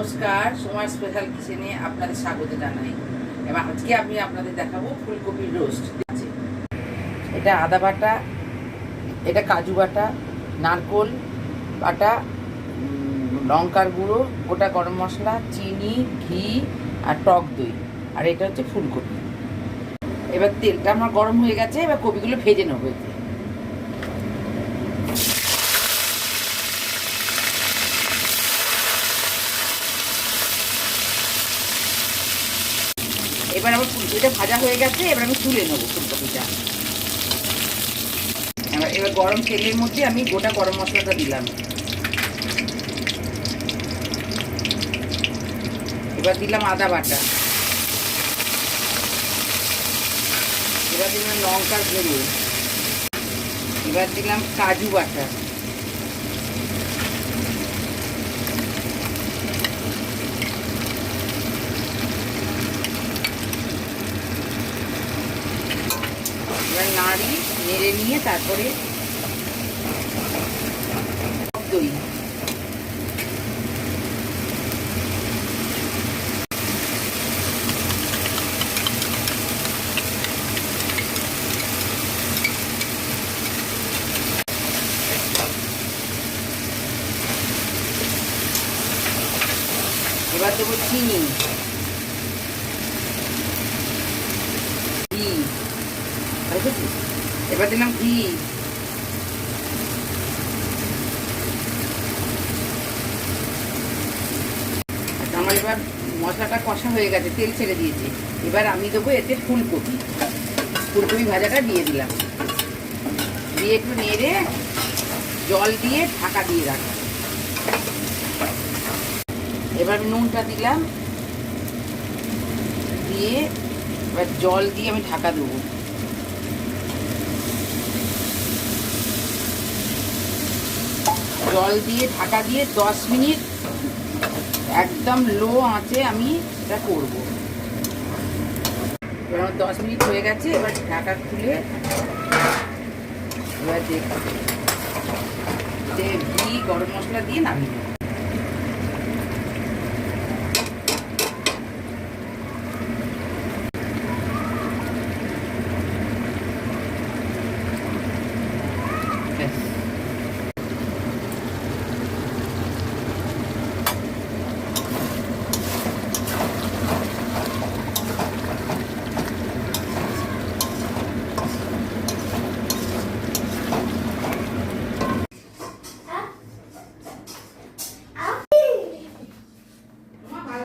নমস্কার, সময় স্পেশাল কিচেনে আপনাদের স্বাগত জানাই। এবং আজকে আমি আপনাদের দেখাবো ফুলকপির রোস্ট। এটা আদা বাটা, এটা কাজু বাটা, নারকোল বাটা, লঙ্কার গুঁড়ো, গোটা গরম মশলা, চিনি, ঘি আর টক দই। আর এটা হচ্ছে ফুলকপি। এবার তেলটা আমার গরম হয়ে গেছে, এবার কপিগুলো ভেজে নেবো। এবার আমার ফুলকপিটা ভাজা হয়ে গেছে, এবার আমি তুলে নেবো ফুলকপিটা। এবার গরম তেলের মধ্যে আমি গোটা গরম মশলাটা দিলাম। এবার দিলাম আদা বাটা, এবার দিলাম লঙ্কার গুঁড়ো, এবার দিলাম কাজু বাটা, এবার নাড়ি নেড়ে নিয়ে তারপরে দই, এবার দেবো চিনি, ঘি, এবার দিলাম ঘি, আমার এবার মশলাটা কষা হয়ে গেছে, তেল ছেড়ে দিয়েছে। এবার আমি দেবো এতে ফুলকপি ভাজাটা দিয়ে দিলাম, দিয়ে একটু নেড়ে জল দিয়ে ঢাকা দিয়ে রাখা। এবার নুনটা দিলাম, দিয়ে এবার জল দিয়ে আমি ঢাকা দেবো। জল দিয়ে ঢাকা দিয়ে 10 মিনিট একদম লো আঁচে আমি এটা করবো। এবার আমার 10 মিনিট হয়ে গেছে, এবার ঢাকা খুলে এবার দেখতে ঘি গরম মশলা দিয়ে নামিয়ে